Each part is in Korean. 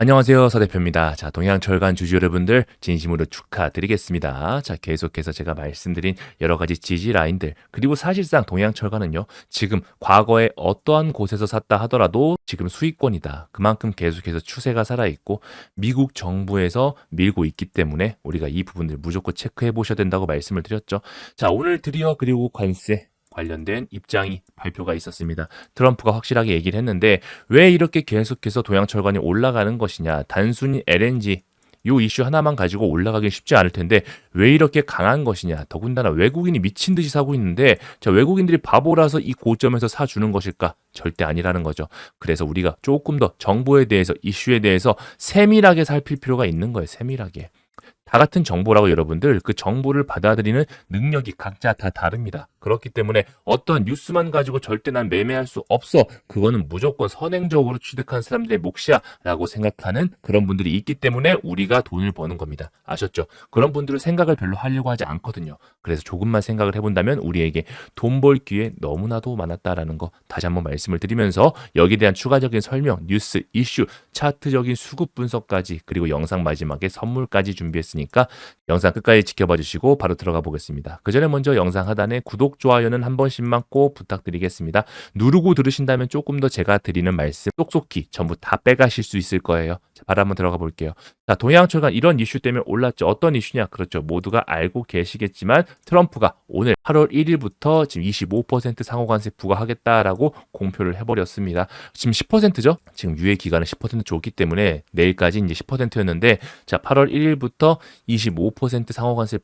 안녕하세요. 서 대표입니다. 자, 동양철강 주주 여러분들 진심으로 축하드리겠습니다. 자, 계속해서 제가 말씀드린 여러 가지 지지 라인들, 그리고 사실상 동양철강은요, 지금 과거에 어떠한 곳에서 샀다 하더라도 지금 수익권이다. 그만큼 계속해서 추세가 살아있고 미국 정부에서 밀고 있기 때문에 우리가 이 부분들 무조건 체크해 보셔야 된다고 말씀을 드렸죠. 자, 오늘 드디어 그리고 관세 관련된 입장이 발표가 있었습니다. 트럼프가 확실하게 얘기를 했는데 왜 이렇게 계속해서 동양철관이 올라가는 것이냐. 단순히 LNG 요 이슈 하나만 가지고 올라가긴 쉽지 않을 텐데 왜 이렇게 강한 것이냐. 더군다나 외국인이 미친 듯이 사고 있는데 자, 외국인들이 바보라서 이 고점에서 사주는 것일까? 절대 아니라는 거죠. 그래서 우리가 조금 더 정보에 대해서 이슈에 대해서 세밀하게 살필 필요가 있는 거예요. 세밀하게. 다 같은 정보라고 여러분들 그 정보를 받아들이는 능력이 각자 다 다릅니다. 그렇기 때문에 어떤 뉴스만 가지고 절대 난 매매할 수 없어. 그거는 무조건 선행적으로 취득한 사람들의 몫이야 라고 생각하는 그런 분들이 있기 때문에 우리가 돈을 버는 겁니다. 아셨죠? 그런 분들은 생각을 별로 하려고 하지 않거든요. 그래서 조금만 생각을 해본다면 우리에게 돈 벌 기회 너무나도 많았다라는 거 다시 한번 말씀을 드리면서 여기에 대한 추가적인 설명, 뉴스, 이슈, 차트적인 수급 분석까지 그리고 영상 마지막에 선물까지 준비했으니까 영상 끝까지 지켜봐 주시고 바로 들어가 보겠습니다. 그 전에 먼저 영상 하단에 구독, 좋아요는 한 번씩만 꼭 부탁드리겠습니다. 누르고 들으신다면 조금 더 제가 드리는 말씀 쏙쏙히 전부 다 빼가실 수 있을 거예요. 자, 바로 한번 들어가 볼게요. 자, 동양철강 이런 이슈 때문에 올랐죠. 어떤 이슈냐? 그렇죠. 모두가 알고 계시겠지만 트럼프가 오늘 8월 1일부터 지금 25% 상호관세 부과하겠다라고 공표를 해버렸습니다. 지금 10%죠? 지금 유예 기간은 10% 줬기 때문에 내일까지 이제 10%였는데 자, 8월 1일부터 25% 상호관세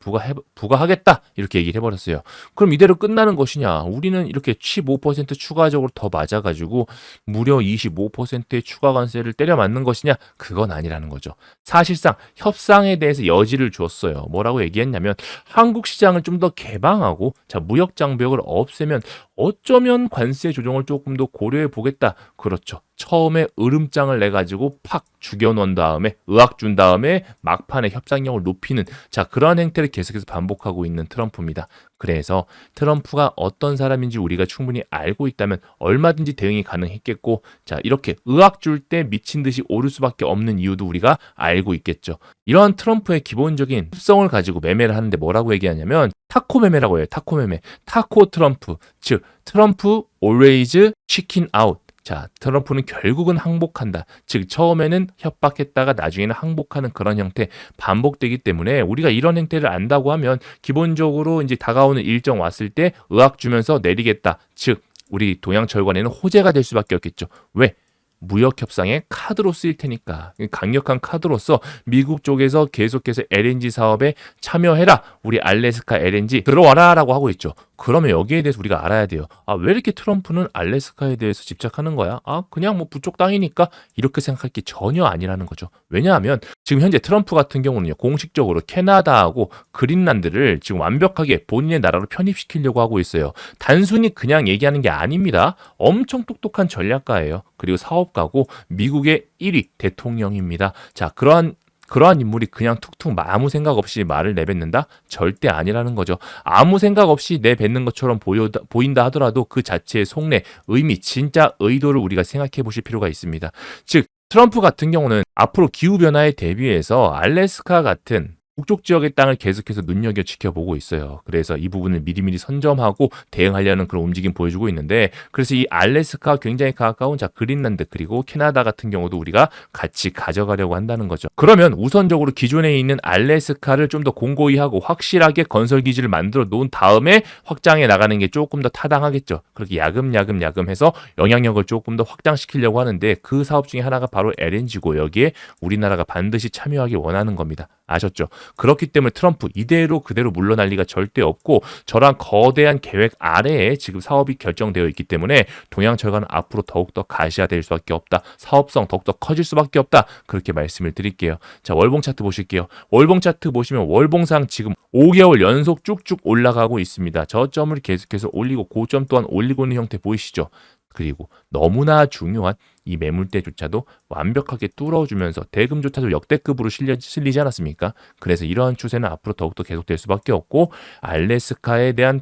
부과하겠다 이렇게 얘기를 해버렸어요. 그럼 이대로 끝나는 것이냐? 우리는 이렇게 15% 추가적으로 더 맞아가지고 무려 25%의 추가 관세를 때려 맞는 것이냐? 그건 아니라는 거죠. 사실상 협상에 대해서 여지를 줬어요. 뭐라고 얘기했냐면 한국 시장을 좀 더 개방하고 자, 무역 장벽을 없애면 어쩌면 관세 조정을 조금 더 고려해 보겠다. 그렇죠. 처음에 으름장을 내가지고 팍 죽여놓은 다음에 의학 준 다음에 막판에 협상력을 높이는 자, 그러한 행태를 계속해서 반복하고 있는 트럼프입니다. 그래서 트럼프가 어떤 사람인지 우리가 충분히 알고 있다면 얼마든지 대응이 가능했겠고 자, 이렇게 의학 줄 때 미친 듯이 오를 수밖에 없는 이유도 우리가 알고 있겠죠. 이러한 트럼프의 기본적인 습성을 가지고 매매를 하는데 뭐라고 얘기하냐면 타코 매매라고 해요. 타코 매매. 타코 트럼프. 즉 트럼프 always chicken out. 자, 트럼프는 결국은 항복한다. 즉 처음에는 협박했다가 나중에는 항복하는 그런 형태 반복되기 때문에 우리가 이런 행태를 안다고 하면 기본적으로 이제 다가오는 일정 왔을 때 의학 주면서 내리겠다. 즉 우리 동양철관에는 호재가 될 수밖에 없겠죠. 왜? 무역협상의 카드로 쓰일 테니까 강력한 카드로서 미국 쪽에서 계속해서 LNG 사업에 참여해라. 우리 알래스카 LNG 들어와라 라고 하고 있죠. 그러면 여기에 대해서 우리가 알아야 돼요. 아, 왜 이렇게 트럼프는 알래스카에 대해서 집착하는 거야? 아, 그냥 뭐 부쪽 땅이니까 이렇게 생각할 게 전혀 아니라는 거죠. 왜냐하면 지금 현재 트럼프 같은 경우는요. 공식적으로 캐나다하고 그린란드를 지금 완벽하게 본인의 나라로 편입시키려고 하고 있어요. 단순히 그냥 얘기하는 게 아닙니다. 엄청 똑똑한 전략가예요. 그리고 사업가고 미국의 1위 대통령입니다. 자, 그러한 인물이 그냥 툭툭 아무 생각 없이 말을 내뱉는다? 절대 아니라는 거죠. 아무 생각 없이 내뱉는 것처럼 보인다 하더라도 그 자체의 속내, 의미, 진짜 의도를 우리가 생각해 보실 필요가 있습니다. 즉 트럼프 같은 경우는 앞으로 기후변화에 대비해서 알래스카 같은 북쪽 지역의 땅을 계속해서 눈여겨 지켜보고 있어요. 그래서 이 부분을 미리미리 선점하고 대응하려는 그런 움직임 보여주고 있는데 그래서 이 알래스카 굉장히 가까운 자 그린란드 그리고 캐나다 같은 경우도 우리가 같이 가져가려고 한다는 거죠. 그러면 우선적으로 기존에 있는 알래스카를 좀 더 공고히 하고 확실하게 건설 기지를 만들어 놓은 다음에 확장해 나가는 게 조금 더 타당하겠죠. 그렇게 야금야금 해서 영향력을 조금 더 확장시키려고 하는데 그 사업 중에 하나가 바로 LNG고 여기에 우리나라가 반드시 참여하기 원하는 겁니다. 아셨죠? 그렇기 때문에 트럼프 이대로 그대로 물러날 리가 절대 없고 저런 거대한 계획 아래에 지금 사업이 결정되어 있기 때문에 동양철강은 앞으로 더욱더 가시화될 수밖에 없다. 사업성 더욱더 커질 수밖에 없다. 그렇게 말씀을 드릴게요. 자, 월봉 차트 보실게요. 월봉 차트 보시면 월봉상 지금 5개월 연속 쭉쭉 올라가고 있습니다. 저점을 계속해서 올리고 고점 또한 올리고 있는 형태 보이시죠? 그리고 너무나 중요한 이 매물대조차도 완벽하게 뚫어주면서 대금조차도 역대급으로 실리지 않았습니까? 그래서 이러한 추세는 앞으로 더욱더 계속될 수밖에 없고 알래스카에 대한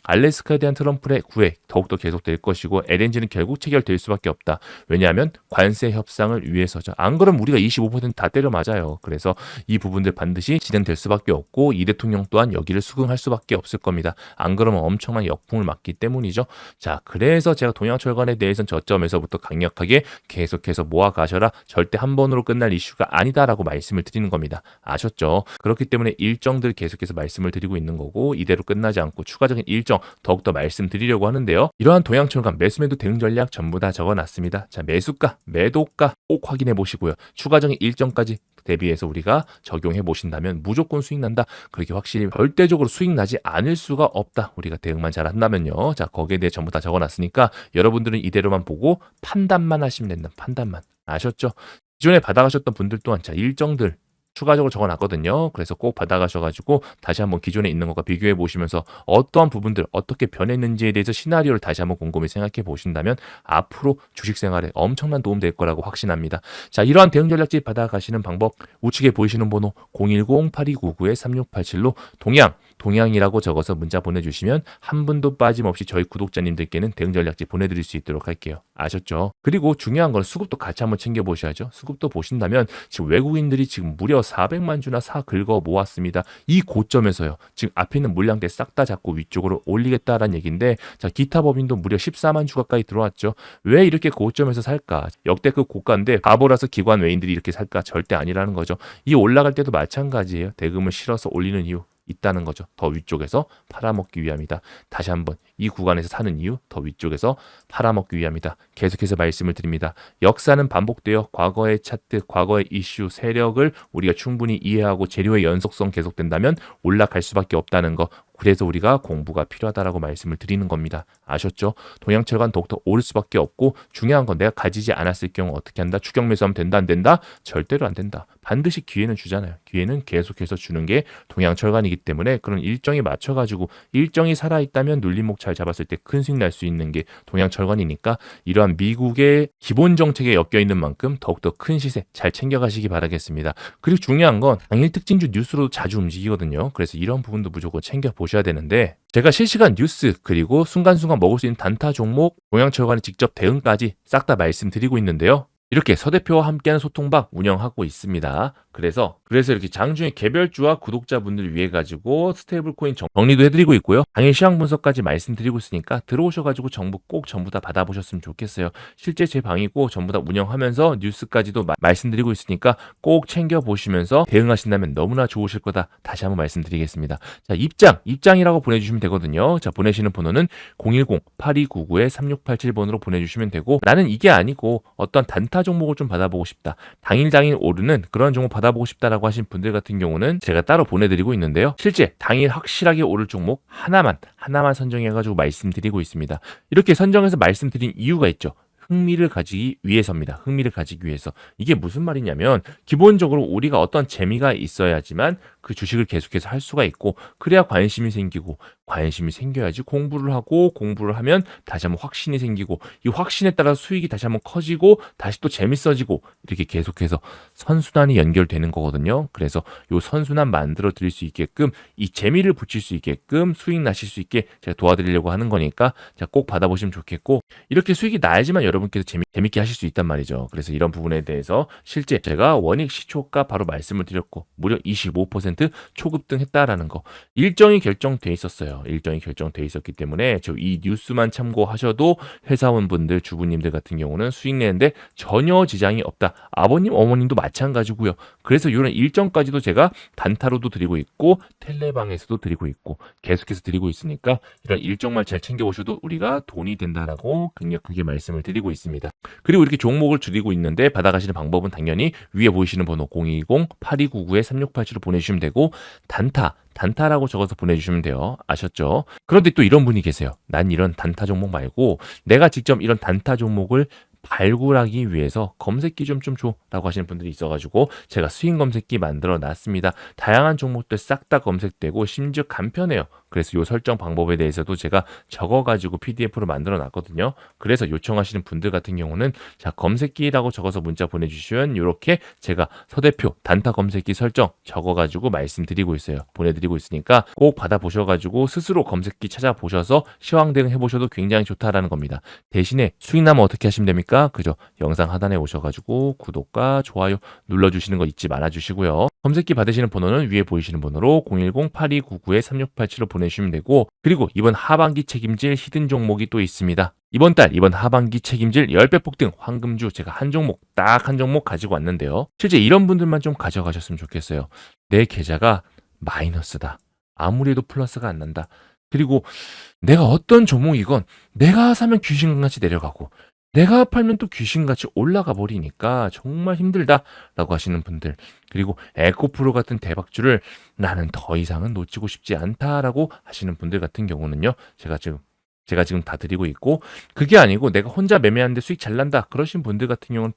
알래스카에 대한 트럼프의 구애 더욱더 계속될 것이고 LNG는 결국 체결될 수밖에 없다. 왜냐하면 관세 협상을 위해서죠. 안 그러면 우리가 25%다 때려 맞아요. 그래서 이 부분들 반드시 진행될 수밖에 없고 이 대통령 또한 여기를 수긍할 수밖에 없을 겁니다. 안 그러면 엄청난 역풍을 맞기 때문이죠. 자, 그래서 제가 동양철관에 대해서는 저점에서부터 강력하게 계속해서 모아가셔라. 절대 한 번으로 끝날 이슈가 아니다라고 말씀을 드리는 겁니다. 아셨죠? 그렇기 때문에 일정들 계속해서 말씀을 드리고 있는 거고 이대로 끝나지 않고 추가적인 일정 더욱더 말씀드리려고 하는데요. 이러한 동양철관 매수매도 대응 전략 전부 다 적어놨습니다. 자, 매수가, 매도가 꼭 확인해 보시고요. 추가적인 일정까지 대비해서 우리가 적용해 보신다면 무조건 수익 난다. 그렇게 확실히 절대적으로 수익 나지 않을 수가 없다. 우리가 대응만 잘 한다면요. 자, 거기에 대해 전부 다 적어놨으니까 여러분들은 이대로만 보고 판단만 하시면 된다. 판단만. 아셨죠? 기존에 받아가셨던 분들 또한 자, 일정들 추가적으로 적어놨거든요. 그래서 꼭 받아가셔가지고 다시 한번 기존에 있는 것과 비교해 보시면서 어떠한 부분들 어떻게 변했는지에 대해서 시나리오를 다시 한번 곰곰이 생각해 보신다면 앞으로 주식 생활에 엄청난 도움 될 거라고 확신합니다. 자, 이러한 대응 전략집 받아가시는 방법 우측에 보이시는 번호 010-8299-3687로 동양이라고 적어서 문자 보내주시면 한 분도 빠짐없이 저희 구독자님들께는 대응 전략집 보내드릴 수 있도록 할게요. 아셨죠? 그리고 중요한 건 수급도 같이 한번 챙겨보셔야죠. 수급도 보신다면 지금 외국인들이 지금 무려 400만 주나 사 긁어 모았습니다. 이 고점에서요. 지금 앞에 있는 물량대 싹 다 잡고 위쪽으로 올리겠다라는 얘기인데 자, 기타 법인도 무려 14만 주 가까이 들어왔죠. 왜 이렇게 고점에서 살까? 역대급 고가인데 바보라서 기관 외인들이 이렇게 살까? 절대 아니라는 거죠. 이 올라갈 때도 마찬가지예요. 대금을 실어서 올리는 이유 있다는 거죠. 더 위쪽에서 팔아먹기 위함이다. 다시 한번 이 구간에서 사는 이유 더 위쪽에서 팔아먹기 위함이다. 계속해서 말씀을 드립니다. 역사는 반복되어 과거의 차트, 과거의 이슈, 세력을 우리가 충분히 이해하고 재료의 연속성 계속된다면 올라갈 수밖에 없다는 거. 그래서 우리가 공부가 필요하다라고 말씀을 드리는 겁니다. 아셨죠? 동양철관 더욱더 오를 수밖에 없고 중요한 건 내가 가지지 않았을 경우 어떻게 한다? 추격 매수하면 된다 안 된다? 절대로 안 된다. 반드시 기회는 주잖아요. 기회는 계속해서 주는 게 동양철관이기 때문에 그런 일정에 맞춰가지고 일정이 살아있다면 눌림목 잘 잡았을 때 큰 수익 날 수 있는 게 동양철관이니까 이러한 미국의 기본 정책에 엮여있는 만큼 더욱더 큰 시세 잘 챙겨가시기 바라겠습니다. 그리고 중요한 건 당일 특징주 뉴스로도 자주 움직이거든요. 그래서 이런 부분도 무조건 챙겨보셔야 되는데 제가 실시간 뉴스 그리고 순간순간 먹을 수 있는 단타 종목 동양철관의 직접 대응까지 싹 다 말씀드리고 있는데요. 이렇게 서 대표와 함께하는 소통방 운영하고 있습니다. 그래서 이렇게 장중에 개별주와 구독자분들을 위해 가지고 스테이블 코인 정리도 해드리고 있고요. 당일 시황 분석까지 말씀드리고 있으니까 들어오셔가지고 정보 꼭 전부 다 받아보셨으면 좋겠어요. 실제 제 방이고 전부 다 운영하면서 뉴스까지도 말씀드리고 있으니까 꼭 챙겨보시면서 대응하신다면 너무나 좋으실 거다. 다시 한번 말씀드리겠습니다. 자, 입장이라고 보내주시면 되거든요. 자, 보내시는 번호는 010-8299-3687번으로 보내주시면 되고 나는 이게 아니고 어떤 단타 종목을 좀 받아보고 싶다. 당일 오르는 그런 종목 받아보고 싶다라고 하신 분들 같은 경우는 제가 따로 보내드리고 있는데요. 실제 당일 확실하게 오를 종목 하나만 선정해가지고 말씀드리고 있습니다. 이렇게 선정해서 말씀드린 이유가 있죠. 흥미를 가지기 위해서입니다. 흥미를 가지기 위해서. 이게 무슨 말이냐면 기본적으로 우리가 어떤 재미가 있어야지만 그 주식을 계속해서 할 수가 있고 그래야 관심이 생기고 관심이 생겨야지 공부를 하고 공부를 하면 다시 한번 확신이 생기고 이 확신에 따라 수익이 다시 한번 커지고 다시 또 재밌어지고 이렇게 계속해서 선순환이 연결되는 거거든요. 그래서 이 선순환 만들어 드릴 수 있게끔 이 재미를 붙일 수 있게끔 수익 나실 수 있게 제가 도와드리려고 하는 거니까 꼭 받아보시면 좋겠고 이렇게 수익이 나야지만 여러분께서 재밌게 하실 수 있단 말이죠. 그래서 이런 부분에 대해서 실제 제가 원익 시초가 바로 말씀을 드렸고 무려 25% 초급등했다라는 거 일정이 결정돼 있었어요. 일정이 결정돼 있었기 때문에 저 이 뉴스만 참고하셔도 회사원분들 주부님들 같은 경우는 수익 내는데 전혀 지장이 없다. 아버님 어머님도 마찬가지고요. 그래서 이런 일정까지도 제가 단타로도 드리고 있고 텔레방에서도 드리고 있고 계속해서 드리고 있으니까 이런 일정만 잘 챙겨오셔도 우리가 돈이 된다라고 강력하게 말씀을 드리고 있습니다. 그리고 이렇게 종목을 드리고 있는데 받아가시는 방법은 당연히 위에 보이시는 번호 020-8299-3687로 보내주시면 되고 단타라고 적어서 보내주시면 돼요. 아셨죠? 그런데 또 이런 분이 계세요. 난 이런 단타 종목 말고 내가 직접 이런 단타 종목을 발굴하기 위해서 검색기 좀 줘라고 하시는 분들이 있어가지고 제가 스윙 검색기 만들어 놨습니다. 다양한 종목들 싹 다 검색되고 심지어 간편해요. 그래서 요 설정 방법에 대해서도 제가 적어가지고 PDF로 만들어 놨거든요. 그래서 요청하시는 분들 같은 경우는 자, 검색기라고 적어서 문자 보내주시면 이렇게 제가 서대표 단타 검색기 설정 적어가지고 말씀드리고 있어요. 보내드리고 있으니까 꼭 받아보셔가지고 스스로 검색기 찾아보셔서 시황 대응 해보셔도 굉장히 좋다라는 겁니다. 대신에 수익 나면 어떻게 하시면 됩니까? 그죠? 영상 하단에 오셔가지고 구독과 좋아요 눌러주시는 거 잊지 말아주시고요. 검색기 받으시는 번호는 위에 보이시는 번호로 010-8299-3687로 보내주시면 되고, 그리고 이번 하반기 책임질 히든 종목이 또 있습니다. 이번 하반기 책임질 10배 폭등 황금주 제가 한 종목 딱 한 종목 가지고 왔는데요. 실제 이런 분들만 좀 가져가셨으면 좋겠어요. 내 계좌가 마이너스다. 아무리 해도 플러스가 안 난다. 그리고 내가 어떤 종목이건 내가 사면 귀신같이 내려가고 내가 팔면 또 귀신같이 올라가 버리니까 정말 힘들다라고 하시는 분들, 그리고 에코프로 같은 대박주를 나는 더 이상은 놓치고 싶지 않다라고 하시는 분들 같은 경우는요. 제가 지금 다 드리고 있고, 그게 아니고 내가 혼자 매매하는데 수익 잘 난다 그러신 분들 같은 경우는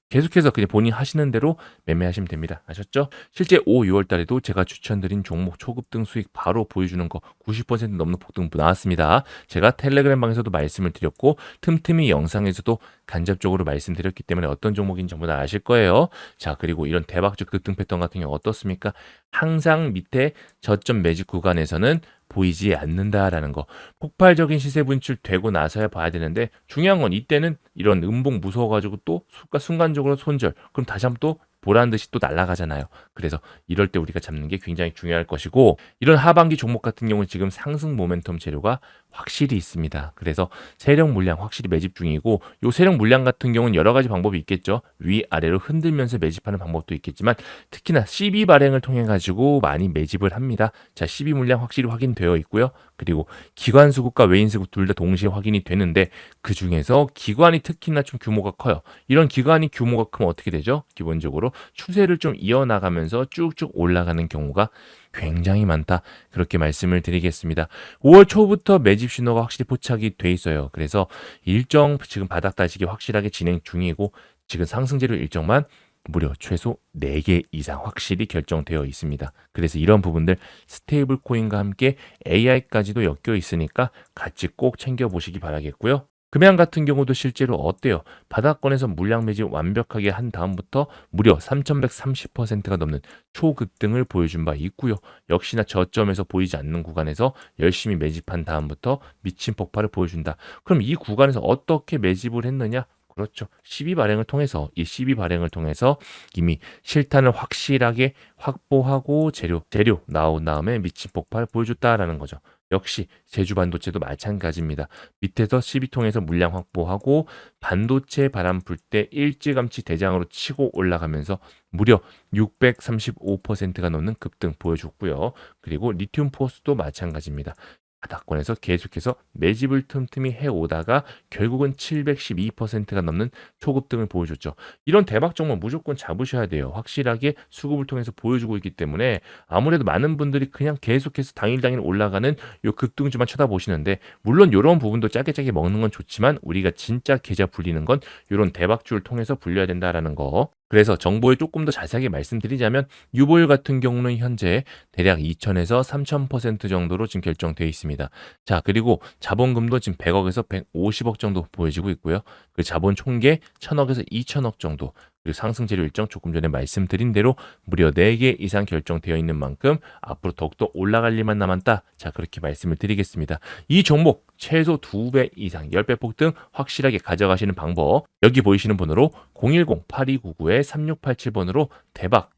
계속해서 그냥 본인 하시는 대로 매매하시면 됩니다. 아셨죠? 실제 5, 6월 달에도 제가 추천드린 종목 초급등 수익 바로 보여주는 거 90% 넘는 폭등 나왔습니다. 제가 텔레그램 방에서도 말씀을 드렸고 틈틈이 영상에서도 간접적으로 말씀드렸기 때문에 어떤 종목인지 전부 다 아실 거예요. 자, 그리고 이런 대박주 급등 패턴 같은 경우 어떻습니까? 항상 밑에 저점 매직 구간에서는 보이지 않는다라는 거. 폭발적인 시세 분출되고 나서야 봐야 되는데, 중요한 건 이때는 이런 음봉 무서워가지고 또 순간적으로 손절, 그럼 다시 한번 또 보란 듯이 또 날아가잖아요. 그래서 이럴 때 우리가 잡는 게 굉장히 중요할 것이고, 이런 하반기 종목 같은 경우는 지금 상승 모멘텀 재료가 확실히 있습니다. 그래서 세력 물량 확실히 매집 중이고, 요 세력 물량 같은 경우는 여러 가지 방법이 있겠죠. 위아래로 흔들면서 매집하는 방법도 있겠지만 특히나 CB 발행을 통해 가지고 많이 매집을 합니다. 자, CB 물량 확실히 확인되어 있고요. 그리고 기관 수급과 외인 수급 둘 다 동시에 확인이 되는데, 그 중에서 기관이 특히나 좀 규모가 커요. 이런 기관이 규모가 크면 어떻게 되죠? 기본적으로 추세를 좀 이어나가면서 쭉쭉 올라가는 경우가 굉장히 많다. 그렇게 말씀을 드리겠습니다. 5월 초부터 매집 신호가 확실히 포착이 돼 있어요. 그래서 일정 지금 바닥 다지기 확실하게 진행 중이고, 지금 상승재료 일정만 무려 최소 4개 이상 확실히 결정되어 있습니다. 그래서 이런 부분들 스테이블 코인과 함께 AI까지도 엮여 있으니까 같이 꼭 챙겨보시기 바라겠고요. 금양 같은 경우도 실제로 어때요? 바닥권에서 물량 매집 완벽하게 한 다음부터 무려 3,130%가 넘는 초급등을 보여준 바 있고요. 역시나 저점에서 보이지 않는 구간에서 열심히 매집한 다음부터 미친 폭발을 보여준다. 그럼 이 구간에서 어떻게 매집을 했느냐? 그렇죠. 12 발행을 통해서, 이 12 발행을 통해서 이미 실탄을 확실하게 확보하고 재료 나온 다음에 미친 폭발 보여줬다라는 거죠. 역시 제주 반도체도 마찬가지입니다. 밑에서 12통에서 물량 확보하고 반도체 바람 불 때 일찌감치 대장으로 치고 올라가면서 무려 635%가 넘는 급등 보여줬고요. 그리고 리튬 포스도 마찬가지입니다. 바닥권에서 계속해서 매집을 틈틈이 해오다가 결국은 712%가 넘는 초급등을 보여줬죠. 이런 대박 종목 무조건 잡으셔야 돼요. 확실하게 수급을 통해서 보여주고 있기 때문에 아무래도 많은 분들이 그냥 계속해서 당일 올라가는 요 급등주만 쳐다보시는데, 물론 이런 부분도 짧게 먹는 건 좋지만 우리가 진짜 계좌 불리는 건 이런 대박주를 통해서 불려야 된다라는 거. 그래서 정보에 조금 더 자세하게 말씀드리자면, 유보율 같은 경우는 현재 대략 2,000에서 3,000% 정도로 지금 결정되어 있습니다. 자, 그리고 자본금도 지금 100억에서 150억 정도 보여지고 있고요. 그 자본 총계 1,000억에서 2,000억 정도, 그리고 상승 재료 일정 조금 전에 말씀드린 대로 무려 4개 이상 결정되어 있는 만큼 앞으로 더욱더 올라갈 일만 남았다. 자, 그렇게 말씀을 드리겠습니다. 이 종목 최소 2배 이상 10배 폭등 확실하게 가져가시는 방법, 여기 보이시는 번호로 010-8299-3687번으로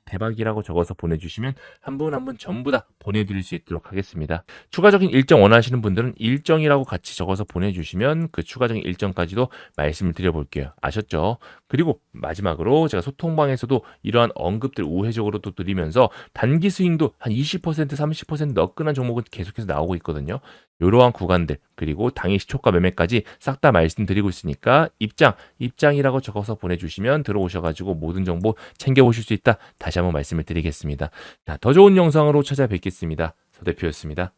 대박이라고 적어서 보내주시면 한 분 한 분 전부 다 보내드릴 수 있도록 하겠습니다. 추가적인 일정 원하시는 분들은 일정이라고 같이 적어서 보내주시면 그 추가적인 일정까지도 말씀을 드려볼게요. 아셨죠? 그리고 마지막으로 제가 소통방에서도 이러한 언급들 우회적으로 또 드리면서 단기 스윙도 한 20% 30% 너끈한 종목은 계속해서 나오고 있거든요. 이러한 구간들, 그리고 당일 시초가 매매까지 싹 다 말씀드리고 있으니까 입장이라고 적어서 보내주시면 들어오셔가지고 모든 정보 챙겨보실 수 있다. 다시 한번 말씀을 드리겠습니다. 자, 더 좋은 영상으로 찾아뵙겠습니다. 서 대표였습니다.